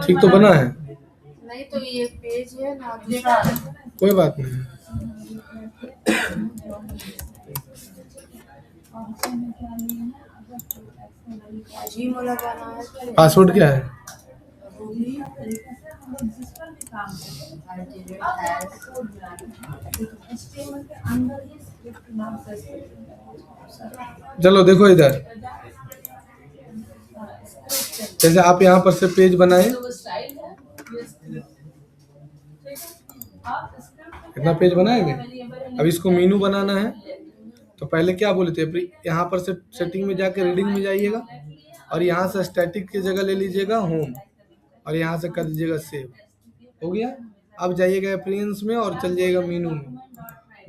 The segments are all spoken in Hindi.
ठीक तो बना है? नहीं तो ये पेज है ना दूसरा, कोई बात नहीं। जीम लगाना है। पासवर्ड क्या है? चलो देखो इधर, जैसे आप यहाँ पर से पेज बनाए, इतना पेज बनाएंगे। अब इसको मीनू बनाना है तो पहले क्या बोले थे, यहाँ पर से सेटिंग में जाके रीडिंग में जाइएगा और यहाँ से स्टैटिक की जगह ले लीजिएगा होम और यहाँ से कर दीजिएगा सेव। हो गया। अब जाइएगा अप्रियंस में और चल जाइएगा मीनू में।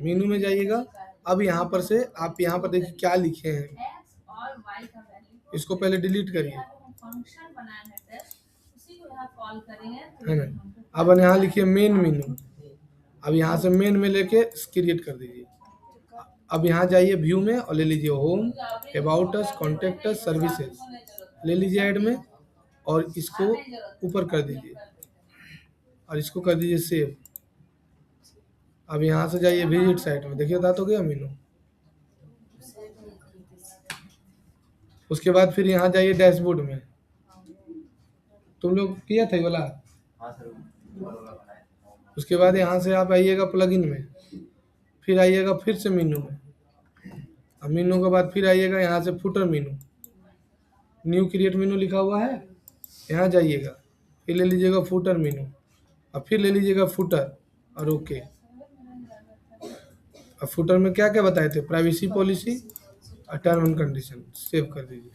मीनू में जाइएगा। अब यहाँ पर से आप यहाँ पर देखिए क्या लिखे हैं, इसको पहले डिलीट करिए, है ना। अब यहाँ लिखिए मेन मीनू। अब यहाँ से मेन में लेके क्रिएट कर दीजिए। अब यहाँ जाइए व्यू में और ले लीजिए home, about us, contact us, services ले लीजिए ऐड में और इसको ऊपर कर दीजिए और इसको कर दीजिए सेव। अब यहाँ से जाइए विजिट साइट में, देखिए बता तो गया मीनू। उसके बाद फिर यहाँ जाइए डैशबोर्ड में, तुम लोग किया था ये वाला। उसके बाद यहाँ से आप आइएगा प्लगइन में, फिर आइएगा फिर से मीनू में। अब मीनू के बाद फिर आइएगा यहाँ से footer Meenu, new create Meenu लिखा हुआ है, यहाँ जाइएगा, फिर ले लीजिएगा फुटर मीनू और फिर ले लीजिएगा फुटर और ओके। अब फुटर में क्या क्या बताए थे, प्राइवेसी पॉलिसी और टर्म एंड कंडीशन, सेव कर दीजिए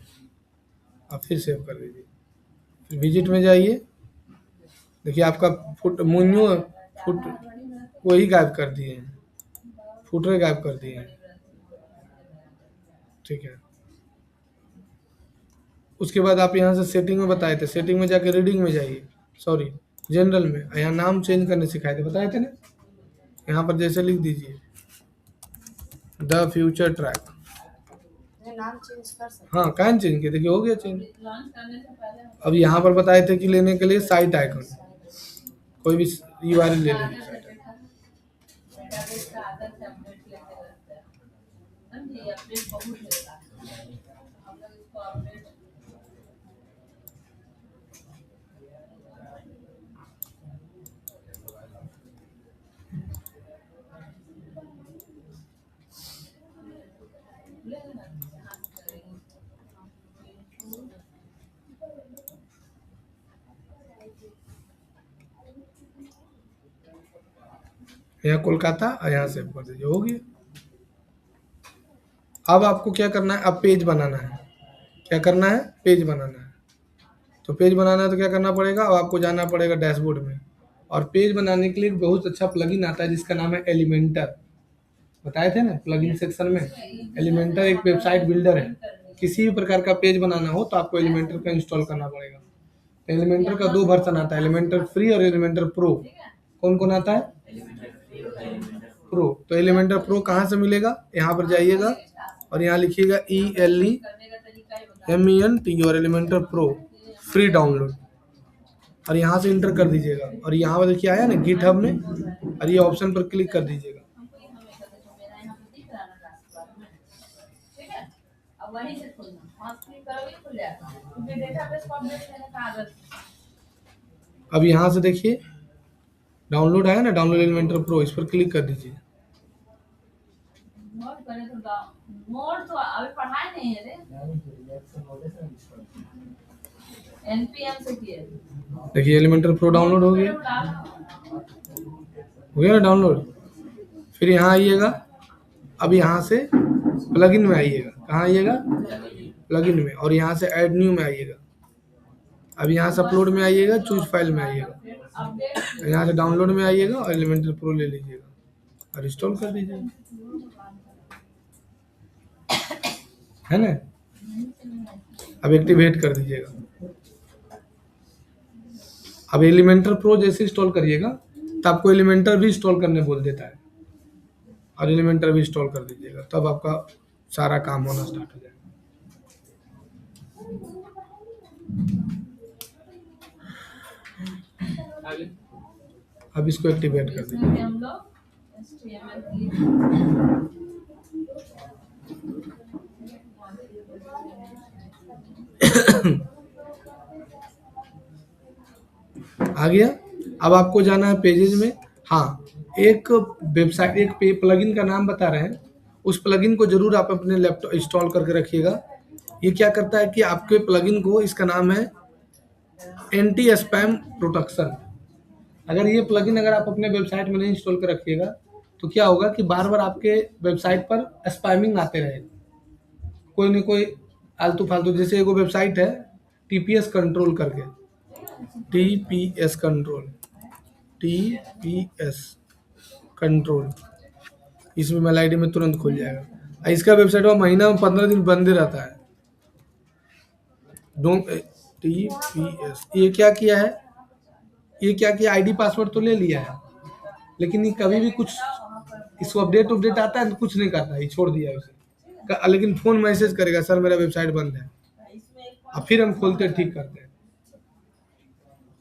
और फिर सेव कर दीजिए। फिर विजिट में जाइए, देखिए आपका फुट मीनू फुट वही गायब कर दिए हैं, फुटर गायब कर दिए हैं। ठीक है। उसके बाद आप यहाँ से सेटिंग में बताए थे, सेटिंग में जाके रीडिंग में जाइए, सॉरी जनरल में, यहाँ नाम चेंज करने सिखाए थे, बताए थे ना। यहाँ पर जैसे लिख दीजिए द फ्यूचर ट्रैक। नाम चेंज कर सकते। हाँ कान चेंज किया, देखिए हो गया चेंज। अब यहाँ पर बताए थे कि लेने के लिए साइट आइकन, कोई भी URL ले लीजिए। यहाँ कोलकाता और यहाँ सेव कर दीजिए, हो गया। अब आपको क्या करना है, अब पेज बनाना है। क्या करना है, पेज बनाना है। तो पेज बनाना है तो क्या करना पड़ेगा, अब आपको जाना पड़ेगा डैशबोर्ड में और पेज बनाने के लिए बहुत अच्छा प्लगइन आता है जिसका नाम है एलिमेंटर। बताए थे ना प्लगइन सेक्शन में, एलिमेंटर एक वेबसाइट बिल्डर है। किसी भी प्रकार का पेज बनाना हो तो आपको एलिमेंटर का इंस्टॉल करना पड़ेगा। एलिमेंटर का 2 वर्जन आता है, एलिमेंटर फ्री और एलिमेंटर प्रो। कौन कौन आता है, प्रो। तो एलिमेंटर प्रो कहाँ से मिलेगा, यहाँ पर जाइएगा और यहाँ लिखिएगा ELEMENT और एलिमेंटर प्रो फ्री डाउनलोड और यहाँ से इंटर कर दीजिएगा और यहाँ पर देखिए आया ना गिटहब में, और ये ऑप्शन पर क्लिक कर दीजिएगा। अब यहाँ से देखिए डाउनलोड आया ना, डाउनलोड एलिमेंटर प्रो, इस पर क्लिक कर दीजिए। देखिए एलिमेंटर प्रो डाउनलोड हो गया ना डाउनलोड। फिर यहाँ आइएगा, अब यहाँ से प्लगइन में आइएगा, कहाँ आइएगा, प्लगइन में, और यहाँ से ऐड न्यू में आइएगा। अब यहाँ से अपलोड में आइएगा, चूज फाइल में आइएगा, यहाँ से डाउनलोड में आइएगा और एलिमेंटर प्रो ले लीजिएगा और इंस्टॉल कर दीजिएगा, है ना। अब एक्टिवेट कर दीजिएगा। अब एलिमेंटर प्रो जैसे इंस्टॉल करिएगा तो आपको एलिमेंटर भी इंस्टॉल करने बोल देता है और एलिमेंटर भी इंस्टॉल कर दीजिएगा, तब आपका सारा काम होना स्टार्ट हो जाएगा। अब इसको एक्टिवेट कर इसमें दीजिए। भी हम लोग HTML की आ गया। अब आपको जाना है पेजेज में। हाँ, एक वेबसाइट, एक प्लगइन का नाम बता रहे हैं, उस प्लगइन को जरूर आप अपने लैपटॉप इंस्टॉल करके रखिएगा। ये क्या करता है कि आपके प्लगइन को, इसका नाम है एंटी स्पैम प्रोटेक्शन। अगर ये प्लगइन अगर आप अपने वेबसाइट में नहीं इंस्टॉल कर रखिएगा तो क्या होगा कि बार बार आपके वेबसाइट पर स्पैमिंग आते रहेगा, कोई न कोई आलतू फालतू। जैसे एगो वेबसाइट है टीपीएस कंट्रोल करके, टीपीएस कंट्रोल, टीपीएस कंट्रोल, इसमें मेल आईडी में तुरंत खुल जाएगा। और इसका वेबसाइट वो महीना में 15 दिन बंद ही रहता है। डोंट टीपीएस, ये क्या किया है, ये क्या किया, आईडी पासवर्ड तो ले लिया है, लेकिन ये कभी भी कुछ, इसको अपडेट आता है तो कुछ नहीं करता, ये छोड़ दिया है उसे। लेकिन फोन मैसेज करेगा, सर मेरा वेबसाइट बंद है, और फिर हम खोलते ठीक करते हैं।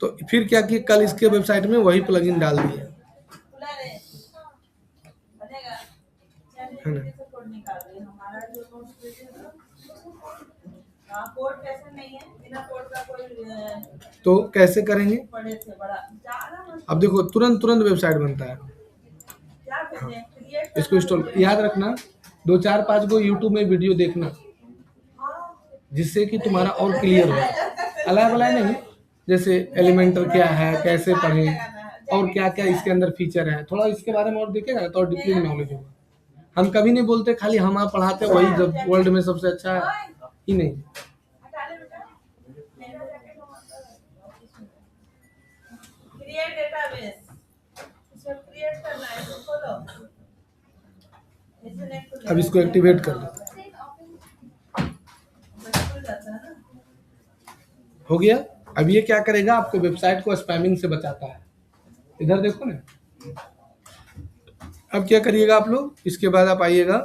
तो फिर क्या कि कल इसके वेबसाइट में वही प्लगइन डाल दिए, है ना। तो कैसे करेंगे, अब देखो तुरंत वेबसाइट बनता है। हाँ, इसको इंस्टॉल, याद रखना 2 4 5 गो यूट्यूब में वीडियो देखना, जिससे कि तुम्हारा और क्लियर हो, अलाय बलाय नहीं। जैसे एलिमेंटर क्या है, कैसे पढ़ें, और क्या क्या इसके अंदर फीचर है, थोड़ा इसके बारे में और देखेगा तो और डीपली नॉलेज होगा। हम कभी नहीं बोलते खाली हम आप पढ़ाते वही जब वर्ल्ड में सबसे अच्छा है ही नहीं। अब इसको एक्टिवेट कर दो, हो गया। अब ये क्या करेगा, आपको वेबसाइट को स्पैमिंग से बचाता है। इधर देखो ना। अब क्या करिएगा आप लोग, इसके बाद आप आइएगा,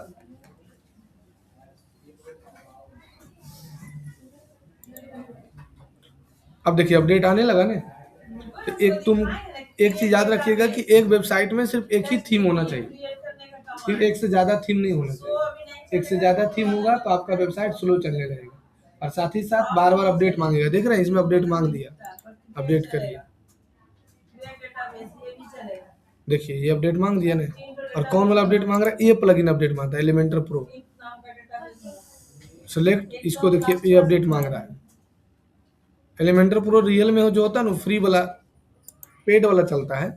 अब देखिए अपडेट आने लगा ना। तो एक चीज याद रखिएगा कि एक वेबसाइट में सिर्फ एक ही थीम होना चाहिए, फिर एक से ज्यादा थीम नहीं होना चाहिए। एक से ज्यादा थीम होगा तो आपका वेबसाइट स्लो चलने लगेगा, और साथ ही साथ बार बार अपडेट मांगेगा। देख रहे हैं इसमें अपडेट मांग दिया, अपडेट करिए, देखिए ये अपडेट मांग दिया ना। और कौन वाला अपडेट मांग रहा है, ये प्लगइन अपडेट मांगता है, एलिमेंटर प्रो सेलेक्ट, इसको देखिए ये अपडेट मांग रहा है। एलिमेंटर प्रो रियल में जो होता है ना फ्री वाला, पेड वाला चलता है,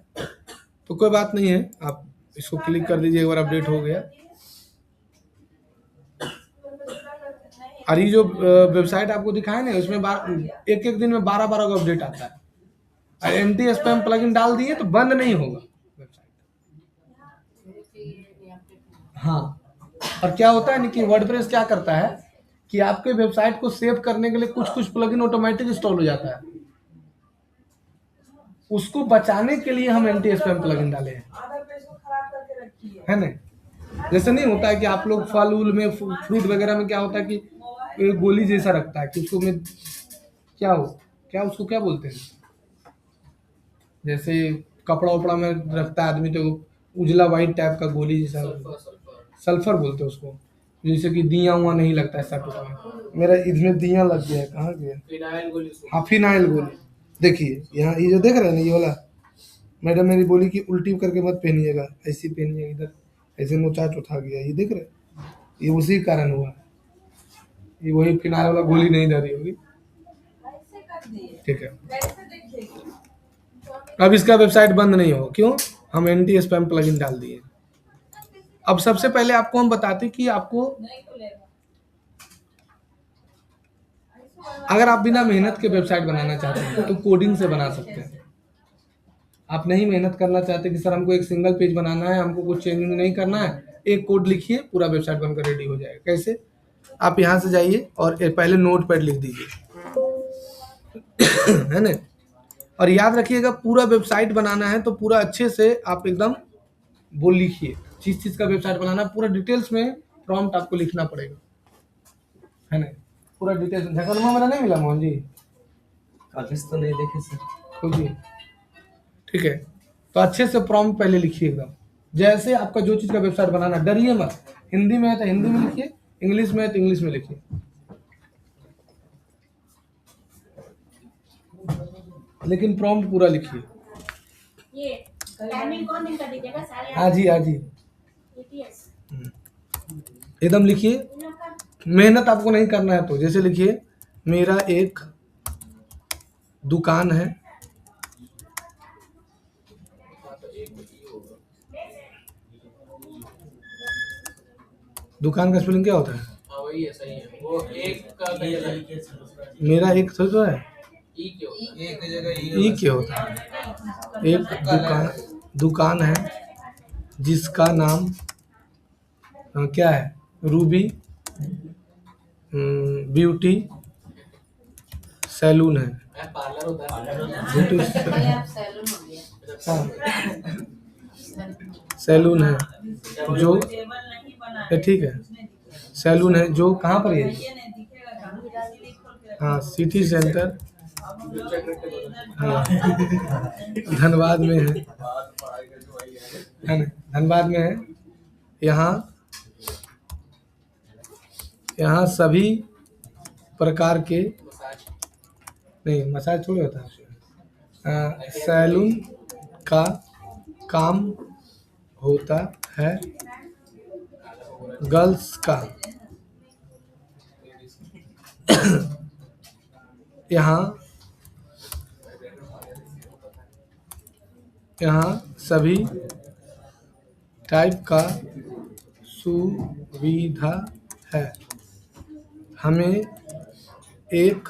तो कोई बात नहीं है, आप इसको क्लिक कर दीजिए, एक बार अपडेट हो गया। और ये जो वेबसाइट आपको दिखाया ना, उसमें एक दिन में 12 का अपडेट आता है। और एंटी स्पैम प्लगइन डाल दिए तो बंद नहीं होगा वेबसाइट। हाँ, और क्या होता है ना कि वर्डप्रेस क्या करता है कि आपके वेबसाइट को सेव करने के लिए कुछ प्लगइन ऑटोमेटिक इंस्टॉल हो जाता है, उसको बचाने के लिए हम एंटी स्पैम प्लगइन डाले हैं, है ना। जैसे नहीं होता है कि आप लोग फल उल में, फ्रूट वगैरह में क्या होता है कि एक गोली जैसा रखता है कि उसको में क्या उसको क्या बोलते हैं, जैसे कपड़ा उपड़ा में रखता है आदमी तो उजला वाइट टाइप का गोली जैसा, सल्फर बोलते हैं उसको, जैसे कि दिया हुआ नहीं लगता है शर्ट में। मेरा इसमें दिया लग गया है, कहाँ गया, हाँ फिनाइल गोली। देखिए यहाँ ये जो देख रहे हैं ना, ये वाला, मैडम मेरी बोली कि उल्टी करके मत पहनिएगा, ऐसी पहनिएगा, इधर ऐसे नोचा चौथा गया, ये देख रहे, ये उसी कारण हुआ, ये वही फिनाइल वाला गोली नहीं धरी होगी, ठीक है। अब इसका वेबसाइट बंद नहीं हो, क्यों, हम एंटी स्पैम प्लगइन डाल दिए। अब सबसे पहले आपको हम बताते कि आपको, अगर आप बिना मेहनत के वेबसाइट बनाना चाहते हैं तो कोडिंग से बना सकते हैं। आप नहीं मेहनत करना चाहते कि सर हमको एक सिंगल पेज बनाना है, हमको कुछ चेंजिंग नहीं करना है, एक कोड लिखिए पूरा वेबसाइट बनकर रेडी हो जाएगा। कैसे, आप यहाँ से जाइए और पहले नोट पैड लिख दीजिए, है ना। और याद रखिएगा पूरा वेबसाइट बनाना है तो पूरा अच्छे से आप एकदम वो लिखिए, जिस चीज़ का वेबसाइट बनाना है पूरा डिटेल्स में प्रॉम्प्ट आपको लिखना पड़ेगा, है ना। पूरा डिटेल्स, झकरमा मेरा नहीं मिला मोहन जी, कागज तो नहीं देखे सर। खोजिए, ठीक है। तो अच्छे से प्रॉम्प्ट पहले लिखिए एकदम, जैसे आपका जो चीज़ का वेबसाइट बनाना, डरिए मत। हिंदी में है तो हिंदी में लिखिए, इंग्लिश में है तो इंग्लिश में लिखिए। लेकिन प्रॉम्प्ट पूरा लिखिए। ये टाइमिंग कौन दिन का दीजिएगा? साढ़े आज ही आज ही ATS एकदम लिखिए। इन लोग का मेहनत आपको नहीं करना है तो जैसे लिखिए, मेरा एक दुकान है, दुकान का स्पेलिंग क्या होता है? हाँ वही है, सही है। वो एक का मेरा एक सही तो है, ई क्यों? एक जगह ई क्या होता है? एक दुकान है जिसका नाम क्या है? रूबी ब्यूटी सैलून है। पार्लर होता है। ब्यूटी भाई आप सैलून हो गया। हाँ, सैलून है जो ठीक है, सैलून है जो कहाँ पर है? हाँ, सिटी सेंटर, हाँ धनबाद में है ना? धनबाद में है। यहाँ सभी प्रकार के, नहीं मसाज थोड़ी होता है, सैलून का काम होता है, गर्ल्स का। यहाँ सभी टाइप का सुविधा है। हमें एक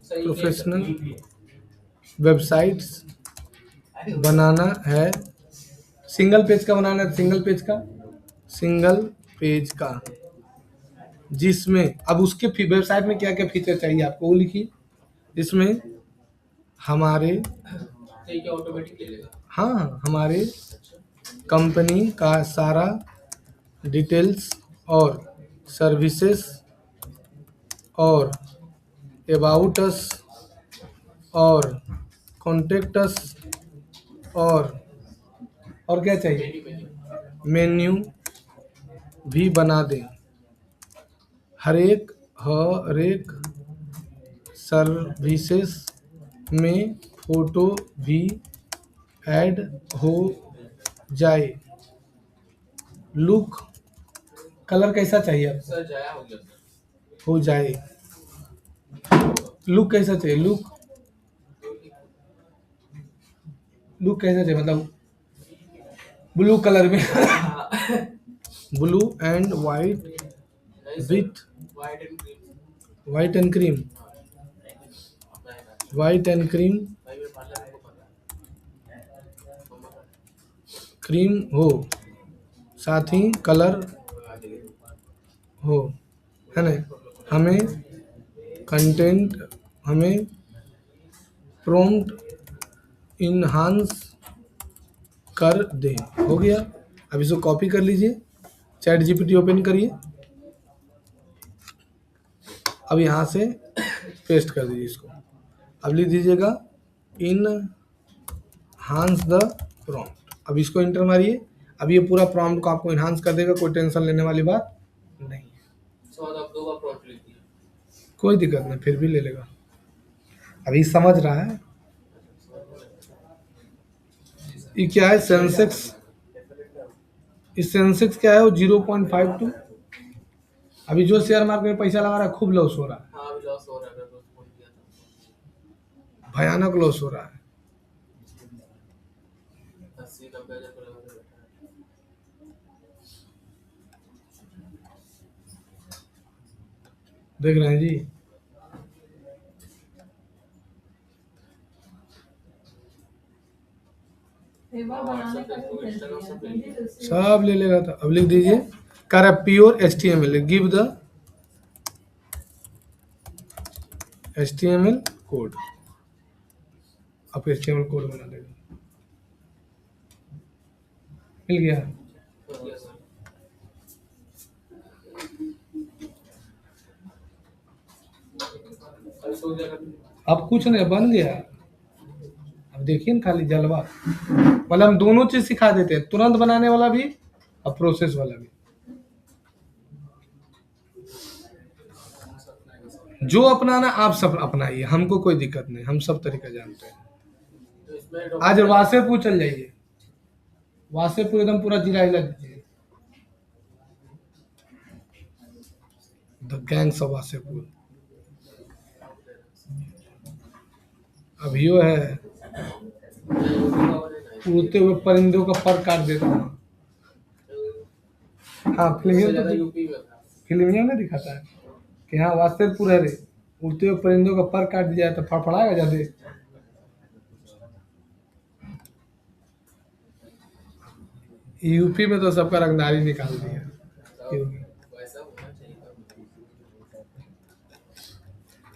प्रोफेशनल वेबसाइट्स बनाना है। सिंगल पेज का बनाना है, सिंगल पेज का जिसमें अब उसके वेबसाइट में क्या क्या फीचर चाहिए आपको वो लिखिए, जिसमें हमारे ठीक है, ऑटोमेटिक ले लेगा। हाँ हमारे कंपनी का सारा डिटेल्स और सर्विसेज और अबाउट अस और कॉन्टेक्ट अस और क्या चाहिए? मेन्यू भी बना दें। हर एक सर्विसेज में फोटो भी ऐड हो जाए। लुक कलर कैसा चाहिए आपको? सर जाया हो गया सर। हो जाए। लुक कैसा चाहिए? लुक कैसा चाहिए मतलब ब्लू कलर में blue and white with white and cream. White and cream, white and cream, भाई मेरे पार्लर को पता क्रीम हो, साथ ही कलर हो, है ना? हमें कंटेंट, हमें प्रॉम्प्ट इन्हांस कर दें। हो गया। अब इसको कॉपी कर लीजिए, चैट जीपीटी ओपन करिए, अब यहाँ से पेस्ट कर दीजिए इसको। अब लिख दीजिएगा इनहांस द प्रॉम्प्ट। अब इसको इंटर मारिए। अब ये पूरा प्रॉम्प्ट को आपको इनहांस कर देगा, कोई टेंशन लेने वाली बात नहीं है। सर आप 2 बार प्रॉम्प्ट लिख दिया। कोई दिक्कत नहीं, फिर भी ले लेगा। अभी समझ रहा है। ये क्या है? सेंसेक्स। इस सेंसेक्स क्या है? वो 0.52। अभी जो शेयर मार्केट में पैसा लगा रहा है खूब लॉस हो रहा है, हाँ अभी लॉस हो रहा है, मैं बस फोन किया था। भयानक लॉस हो रहा है। 80-90 हज़ार को लगा के बैठा है। देख रहे हैं जी। पेपर बनाने का भी भेज दिया। सब ले लेगा था। अब लिख दीजिए कर pure HTML, give the HTML code. आप HTML कोड बना देगा। मिल गया। हो गया सर। अभी सो जाएगा। अब कुछ नहीं, बन गया। अब देखिए ना खाली जलवा, मतलब हम दोनों चीज सिखा देते हैं, तुरंत बनाने वाला भी और प्रोसेस वाला भी। जो अपनाना आप सब अपनाइए, हमको कोई दिक्कत नहीं, हम सब तरीका जानते हैं। तो इसमें आज वासेपुर चल जाइए, वासेपुर एकदम पूरा जिला हिला दीजिए, द गैंग्स ऑफ वासेपुर। अभियो है, उड़ते हुए परिंदों का पर काट देता हूँ। हाँ फिल्मियों में तो, यूपी में था। फिल्मियों में दिखाता है कि हाँ वासेपुर है रे, उड़ते हुए परिंदों का पर काट दिया तो फड़फड़ाएगा ज्यादा। यूपी में तो सबका रंगदारी निकाल दिया योगी। वैसा होना चाहिए था।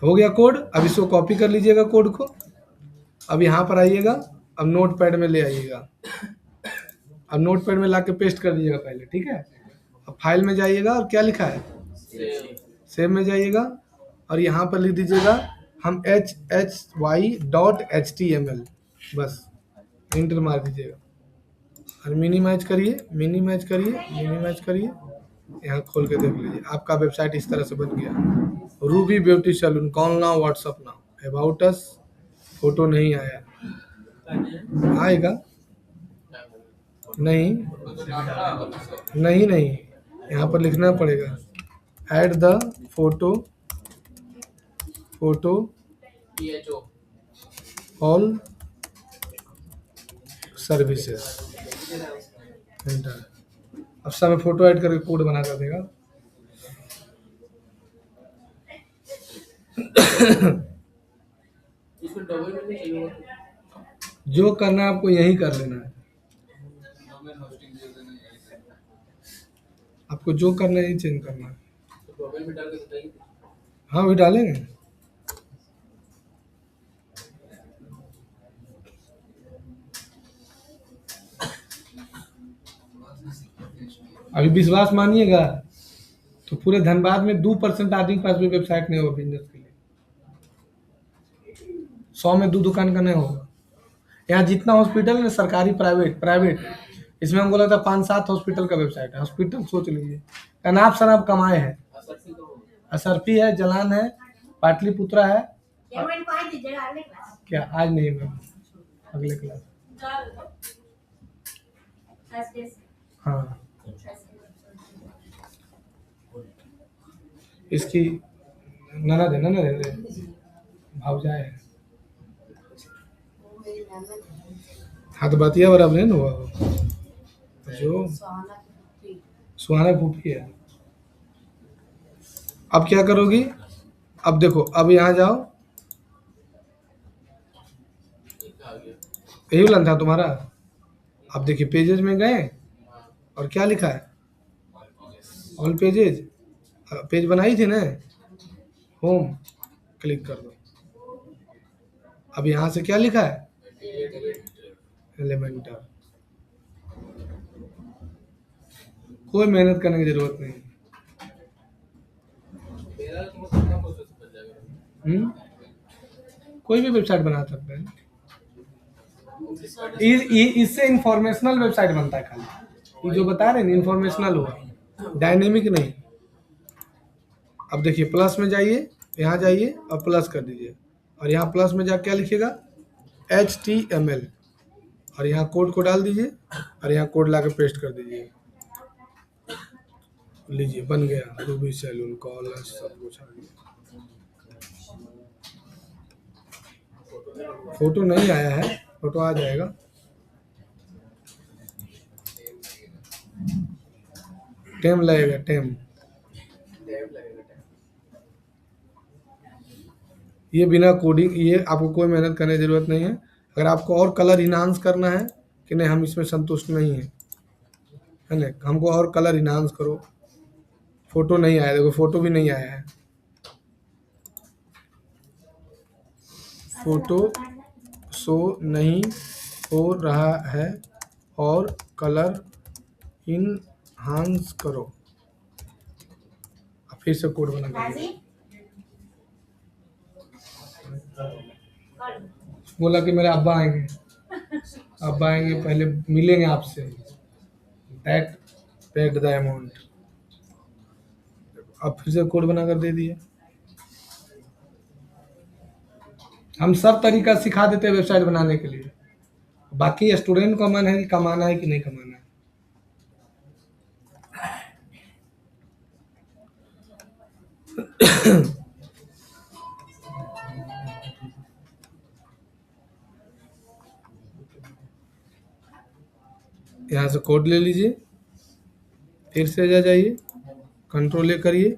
हो गया कोड, अब इसको कॉपी कर लीजिएगा कोड को। अब यहाँ पर आइएगा, अब नोट पैड में ले आइएगा, अब नोट पैड में ला के पेस्ट कर दीजिएगा पहले, ठीक है। अब फाइल में जाइएगा और क्या लिखा है, सेव में जाइएगा और यहाँ पर लिख दीजिएगा हम HHY.html, बस इंटर मार दीजिएगा और मिनिमाइज करिए, मिनिमाइज करिए, मिनिमाइज करिए। यहाँ खोल के देख लीजिए, आपका वेबसाइट इस तरह से बन गया। Ruby beauty salon, call now, WhatsApp now, about us, photo नहीं आया, आएगा नहीं, नहीं नहीं, यहाँ पर लिखना पड़ेगा add the photo, photo PHO all services enter. अब सब फोटो ऐड करके कोड बना कर देगा। इसमें डबल में नहीं चाहिए होगा। जो करना है आपको यही कर लेना है, आपको जो करना है यही चेंज करना है। तो डबल में डाल के बताइए। हाँ वही डालेंगे। अभी विश्वास मानिएगा तो पूरे धनबाद में 2% आदमी के पास भी वेबसाइट नहीं होगा बिजनेस के लिए। 100 में 2 दुकान का नहीं होगा। यहाँ जितना हॉस्पिटल है सरकारी प्राइवेट प्राइवेट, इसमें हमको लगता है 5-7 हॉस्पिटल का वेबसाइट है। हॉस्पिटल सोच लीजिए, अनाप शनाप कमाए हैं। असर से तो होगा। असरफी है, जलान है, पाटलिपुत्रा है। पेमेंट को आई दीजिएगा अगले क्लास। क्या आज नहीं मैम, अगले क्लास। हाँ इसकी ननद है, ननद है, भावजाए है। हाँ तो बतिया बराबर नहीं ना हुआ वो। जो सुहाना फूफी है। अब क्या करोगी, अब देखो, अब यहाँ जाओ, एक आ गया। यही वाला था तुम्हारा। अब देखिए पेजेज में गए और क्या लिखा है, ऑल पेजेज, पेज बनाई थी ना, होम क्लिक कर दो। अब यहाँ से क्या लिखा है, एलिमेंटर। कोई मेहनत करने की जरूरत नहीं। मेरा तो बस इतना प्रोसेस बन जाएगा। कोई भी वेबसाइट बना सकते हैं। इससे इंफॉर्मेशनल वेबसाइट बनता है खाली, ये जो बता रहे हैं इंफॉर्मेशनल हुआ, डायनेमिक नहीं। अब देखिए प्लस में जाइए, यहाँ जाइए और प्लस कर दीजिए और यहाँ प्लस में जा क्या लिखिएगा HTML और यहाँ कोड को डाल दीजिए और यहाँ कोड ला के पेस्ट कर दीजिए। लीजिए बन गया रूबी सैलून, कॉलर सब कुछ आ गया। फोटो नहीं आया है, फोटो आ जाएगा। टाइम लगेगा, टाइम। टाइम लगेगा टाइम। ये बिना कोडिंग, ये आपको कोई मेहनत करने की जरूरत नहीं है। अगर आपको और कलर इन्हांस करना है कि नहीं हम इसमें संतुष्ट नहीं है ना, हमको और कलर इन्हांस करो। फोटो नहीं आया, देखो फोटो भी नहीं आया है, फोटो शो नहीं हो रहा है और कलर इनहांस करो। अब फिर से कोड बना दीजिए। बोला कि मेरे अब्बा आएंगे, अब्बा आएंगे पहले मिलेंगे आपसे, दैट पेड द अमाउंट। अब फिर से कोड बनाकर दे दिए। हम सब तरीका सिखा देते हैं वेबसाइट बनाने के लिए, बाकी स्टूडेंट का मन है कि कमाना है कि नहीं कमाना है। यहाँ से कोड ले लीजिए, फिर से जा जाइए, कंट्रोल ए करिए,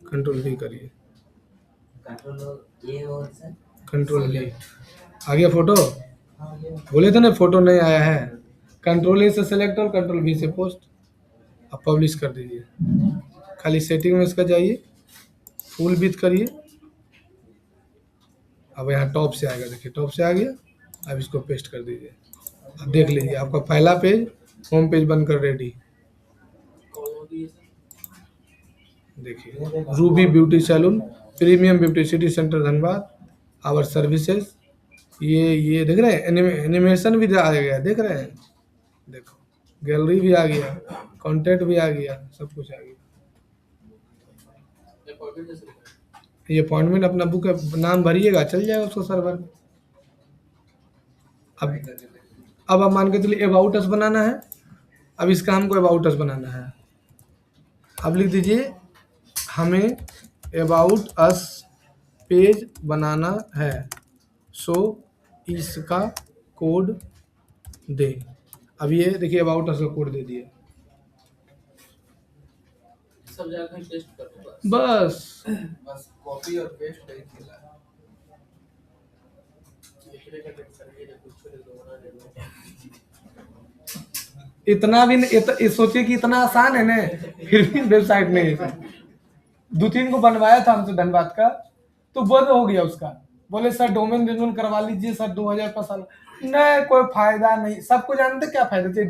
कंट्रोल वी करिए, कंट्रोल ये और सर कंट्रोल वी। आ गया फोटो? बोले थे ना फोटो नहीं आया है। कंट्रोल ए से सेलेक्ट और कंट्रोल वी से पोस्ट। अब पब्लिश कर दीजिए। खाली सेटिंग में इसका जाइए, फुल विथ करिए। अब यहाँ टॉप से आएगा, देखिए टॉप से आ गया। अब इसको पेस्ट कर दीजिए। अब देख लीजिए आपका पहला पेज होम पेज बनकर रेडी। कौन होगी ये सर? देखिए Ruby beauty salon, premium beauty city centre Dhanbad, our services. ये देख रहे हैं, एनिमेशन भी आ गया, देख रहे हैं, देखो गैलरी भी आ गया, कॉन्टैक्ट भी आ गया, सब कुछ आ गया। अपॉइंटमेंट कैसे लिखा है? ये अपॉइंटमेंट अपना बुक का नाम भरिएगा, चल जाएगा उसको सर्वर में। अब आप मान के चलिए अबाउट अस बनाना है। अब इसका हमको अबाउट अस बनाना है। अब लिख दीजिए हमें अबाउट अस पेज बनाना है, सो इसका कोड दे। अब ये देखिए अबाउट अस का कोड दे दिए। सब जगह कहीं पेस्ट कर दूंगा। बस बस कॉपी और पेस्ट नहीं खेला है। लिखने का टेंशन नहीं है, कुछ लिख दो बना दे दो। इतना भी नहीं, सोचिए कि इतना आसान है ना, फिर भी वेबसाइट नहीं है। दो तीन को बनवाया था हमसे धनबाद का, तो बंद हो गया उसका। बोले सर डोमेन रिन्यूअल करवा लीजिए सर, 2000 का साल। नहीं, कोई फायदा नहीं। सबको जानते क्या फायदा चाहिए?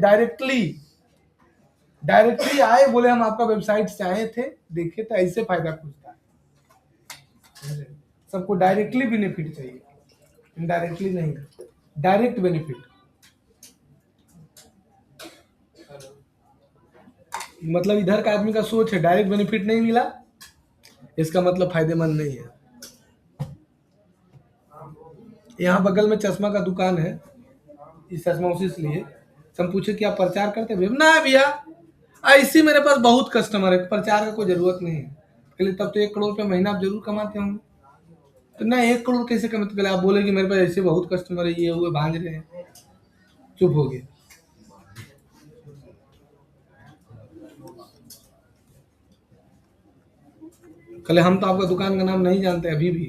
डायरेक्टली आए, बोले हम आपका वेबसाइट से आए थे, देखे तो ऐसे फायदा खुजता है। सबको डायरेक्टली बेनिफिट चाहिए, इनडायरेक्टली नहीं, डायरेक्ट बेनिफिट। मतलब इधर का आदमी का सोच है डायरेक्ट बेनिफिट नहीं मिला, इसका मतलब फायदेमंद नहीं है। यहाँ बगल में चश्मा का दुकान है, इस चश्मा उसी से लिए। हम पूछे कि आप प्रचार करते हैं? ना भैया, ऐसी मेरे पास बहुत कस्टमर है, प्रचार का कोई जरूरत नहीं है। कहले तब तो 1 करोड़ रुपये महीना आप जरूर कमाते होंगे। तो ना 1 करोड़ कैसे कमाते? कहले आप बोले कि मेरे पास ऐसे बहुत कस्टमर है, ये हुए भांज रहे हैं। चुप हो गए। कहले हम तो आपका दुकान का नाम नहीं जानते अभी भी,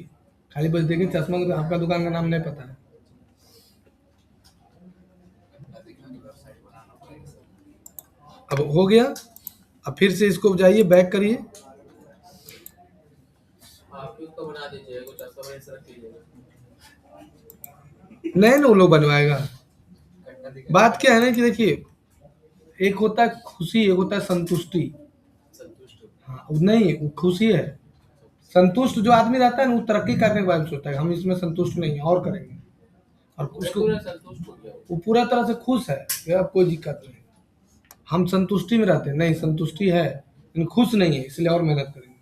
खाली बस देखे चश्मा का, आपका दुकान का नाम नहीं पता है। अब हो गया। अब फिर से इसको जाइए, बैक करिए। आप ही उसको बना दीजिए, कुछ ऐसा वैसा रख लीजिएगा। नहीं ना, वो लोग बनवाएगा। बात क्या है ना कि देखिए, एक होता है खुशी, एक होता है संतुष्टि। संतुष्ट हो। हाँ, नहीं वो खुशी है। संतुष्ट जो आदमी रहता है ना, वो तरक्की करने के बारे में सोचता है, हम इसमें संतुष्ट नहीं है, और करेंगे। और मैं उसको पूरा संतुष्ट हो गया हूँ। वो पूरा तरह से खुश है कि अब कोई दिक्कत नहीं। हम संतुष्टि में रहते हैं, नहीं संतुष्टि है लेकिन खुश नहीं है, इसलिए और मेहनत करेंगे।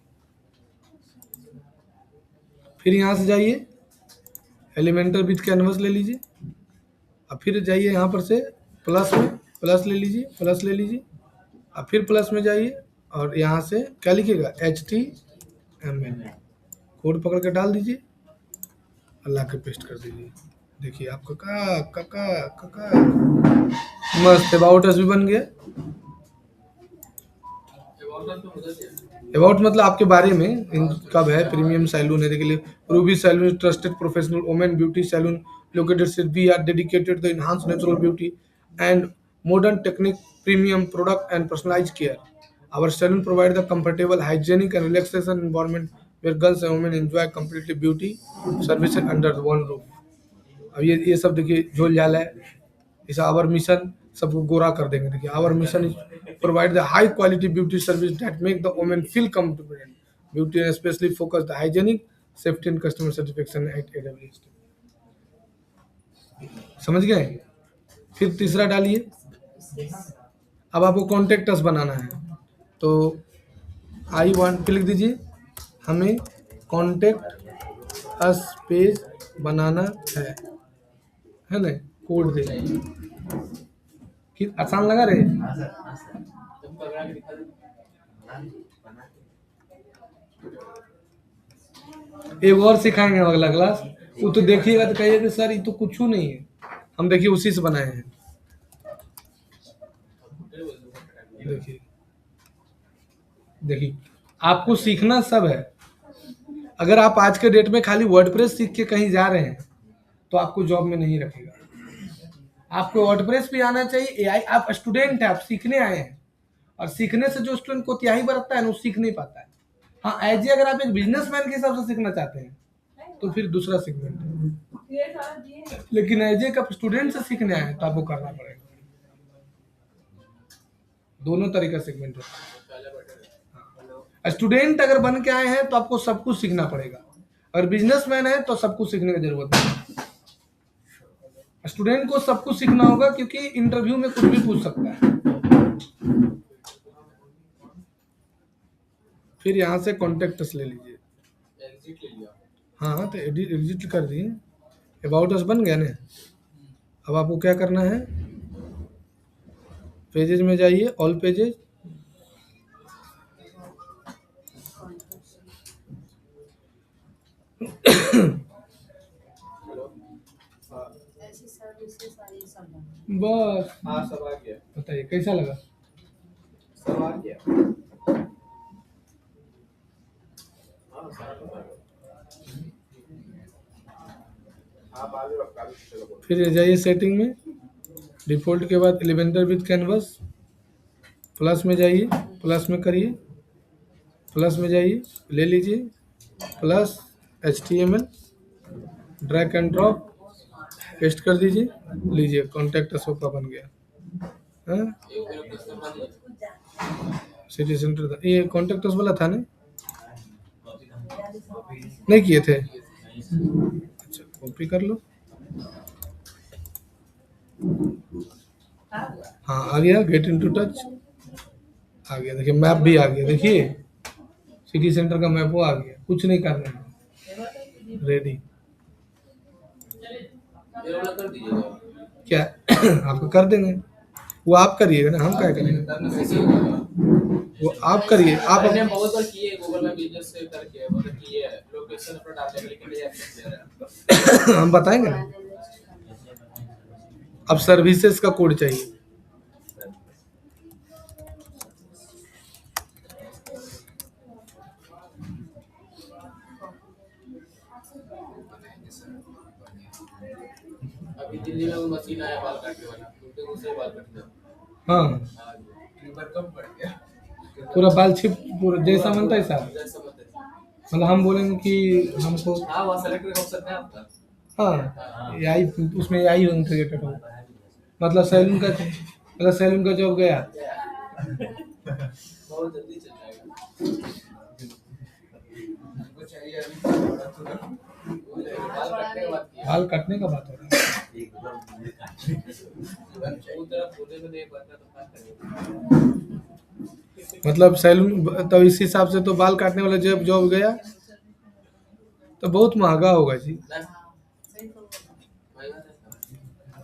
फिर यहाँ से जाइए, एलिमेंटल विथ कैनवस ले लीजिए। अब फिर जाइए यहाँ पर से प्लस में, प्लस ले लीजिए, प्लस ले लीजिए। अब फिर प्लस में जाइए और यहाँ से क्या लिखिएगा, HTML कोड पकड़ के डाल दीजिए और ला के पेस्ट कर दीजिए। देखिए आपका का मस्त अबाउट अस भी बन गया। अबाउट तो मुझे चाहिए। अबाउट मतलब आपके बारे में, कब है, प्रीमियम सैलून है, देखिए Ruby salon trusted professional women beauty salon located we are dedicated to enhance natural beauty and modern technique, premium product and personalized care. Our salon provides the comfortable, hygienic and relaxation environment where girls and women enjoy completely beauty services under one roof. अब ये सब देखिए झोल झाल है। इस आवर मिशन सबको गोरा कर देंगे। देखिए our mission is provide the high quality beauty service that make the women feel comfortable beauty and specially focus the hygienic safety and customer satisfaction at every step. समझ गए? फिर तीसरा डालिए। अब आपको कॉन्टेक्ट अस बनाना है, तो आई वांट पे लिख दीजिए, हमें कॉन्टेक्ट अस पेज बनाना है ना, कोड दे। कि आसान लगा रे? तुम बना के दिखा दो। एक और सिखाएंगे अगला क्लास, वो तो देखिएगा तो कहिएगा कि सर ये तो कुछ नहीं है, हम देखिए उसी से बनाए हैं। देखिए देखिए, आपको सीखना सब है। अगर आप आज के डेट में खाली वर्डप्रेस सीख के कहीं जा रहे हैं तो आपको जॉब में नहीं रखेगा। आपको वर्डप्रेस भी आना चाहिए, एआई। आप स्टूडेंट हैं, आप सीखने आए हैं, और सीखने से जो स्टूडेंट को त्याही बरतता है ना, वो सीख नहीं पाता है। हाँ, एज अगर आप एक बिजनेसमैन के हिसाब से सीखना चाहते हैं तो फिर दूसरा सेगमेंट है, लेकिन एज एक आप स्टूडेंट से सीखने आए हैं तो आपको करना पड़ेगा। दोनों तरीका सेगमेंट है। स्टूडेंट अगर बन के आए हैं तो आपको सब कुछ सीखना पड़ेगा, और बिजनेसमैन है तो सब कुछ सीखने की जरूरत नहीं। स्टूडेंट को सब कुछ सीखना होगा, क्योंकि इंटरव्यू में कुछ भी पूछ सकता है। फिर यहाँ से कॉन्टेक्ट अस ले लीजिए। एग्जिट ले लिया। हाँ, तो एग्जिट कर दिए, अबाउट अस बन गया ना। अब आपको क्या करना है, पेजेज में जाइए, ऑल पेजेज, ऐसी सर्विसेज सारी सब बंद। बस। हाँ सब आ गया। बताइए कैसा लगा? सब आ गया। हाँ सारा सब आ गया। आप आगे और काफी चलो। फिर जाइए सेटिंग में, डिफ़ॉल्ट के बाद एलिमेंटर विथ कैनवस, प्लस में जाइए, प्लस में करिए, प्लस में जाइए, ले लीजिए, plus HTML, drag and drop, paste कर दीजिए, लीजिए कॉन्टैक्ट अस का बन गया। हाँ, एक मेरा प्रश्न बता दो। सिटी सेंटर था ये, कॉन्टैक्ट अस वाला था ना? नहीं किए थे? अच्छा, कॉपी कर लो। हाँ, आ गया, गेट इनटू टच आ गया। देखिए मैप भी आ गया, देखिए सिटी सेंटर का मैप वो आ गया, कुछ नहीं करना है, रेडी। ये वाला कर दीजिएगा। क्या आपको कर देंगे, वो आप करिएगा ना, हम क्या करेंगे? करना कैसे होगा? वो आप करिए, आप मैंने बहुत बार किए गूगल में बिजनेस से करके, मतलब किए लोकेशन अपना डालने के लिए, लेकिन ये एक्सेस दे रहा है। हम बताएंगे ना। अब सर्विसेज का कोड चाहिए, अभी दिल्ली में वो मशीन आया बाल काटने वाला, तो उससे बाल काटता है। हाँ, ट्रिबर कम पड़ गया। पूरा बाल छिप, पूरा जैसा मनता है साहब। जैसा मतलब। मतलब हम बोलेंगे कि हमको, हाँ वहाँ सेलेक्ट कर सकते हैं आपका। हाँ, AI, उसमें AI इंटीग्रेटेड हो, मतलब सैलून का जॉब गया। बहुत जल्दी चल जाएगा। हमको चाहिए अभी बाल काटने के बाद किया। बाल काटने का बात हो रहा है। वो तरफ बोले तो नहीं बनता तो क्या करेंगे? मतलब सैलून, तो इस हिसाब से तो बाल काटने वाला जॉब गया तो बहुत महंगा होगा जी।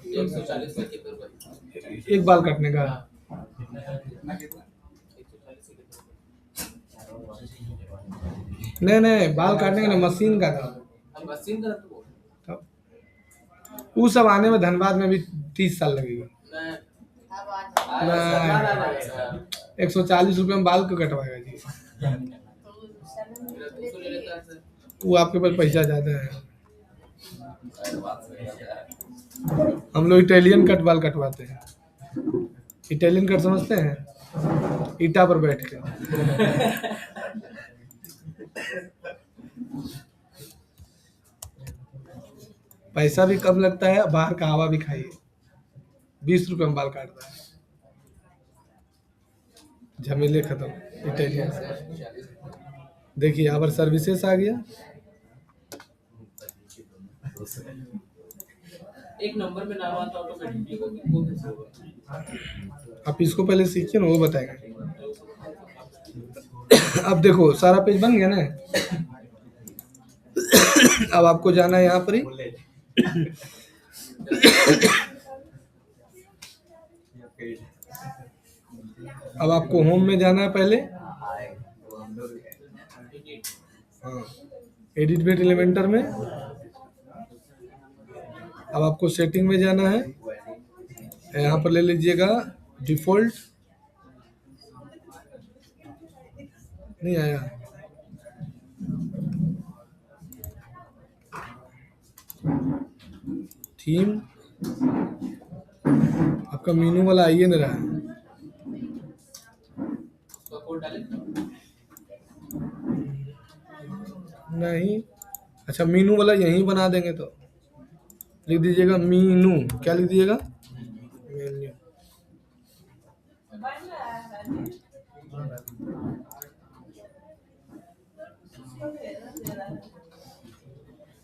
140 का कितना रुपए? एक बाल काटने का 140 नहीं, बाल काटने का नहीं, मशीन का था। हम मशीन का तो बोल। तब वो सब आने में धनबाद में भी 30 साल लगेगा। मैं अब आज सरकार आ जाएगा सर। 140 रुपये में बाल को कटवाएगा जी, तो सैलून मेरा 200 ले लेता है सर। वो आपके पास पैसा ज़्यादा है। हम लोग इटालियन कट बाल कटवाते हैं। इटालियन कट समझते हैं, ईटा पर बैठ के। पैसा भी कम लगता है, बाहर का हवा भी खाइए। 20 रुपये में बाल काटता है, झमेले खत्म इटालियन से। देखिए यहाँ पर सर्विसेज आ गया, एक नंबर में नाम आता ऑटोमेटिकली वो कैसे होगा? आप इसको पहले सीखिए ना, वो बताएंगे। अब देखो सारा पेज बन गया ना। अब आपको जाना है यहाँ पर ही, अब आपको होम में जाना है पहले। हाँ, एडिट बेट एलिमेंटर में। अब आपको सेटिंग में जाना है, यहाँ पर ले लीजिएगा डिफॉल्ट। नहीं आया, थीम आपका मेनू वाला आइए नहीं रहा है। उसका कोड डालें। नहीं, अच्छा मीनू वाला यहीं बना देंगे तो लिख दीजिएगा मीनू। क्या लिख दीजिएगा? मेन्यू।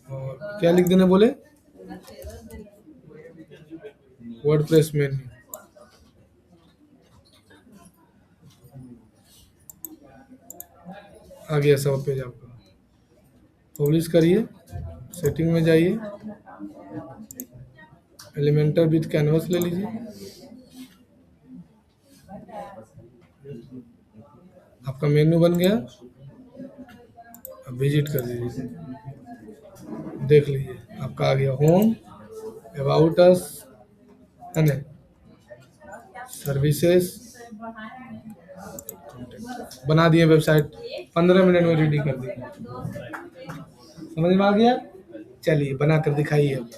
और क्या लिख देना बोले? WordPress menu. आ गया सब पेज आपका। पब्लिश करिए, सेटिंग में जाइए, एलिमेंटर विथ कैनवस ले लीजिए। आपका मेन्यू बन गया। अब विजिट कर दीजिए, देख लीजिए आपका आ गया होम, अबाउट अस, है ना, सर्विसेज, बना दिए वेबसाइट। 15 मिनट में रेडी कर दिए। समझ में आ गया? चलिए बना कर दिखाइए अब।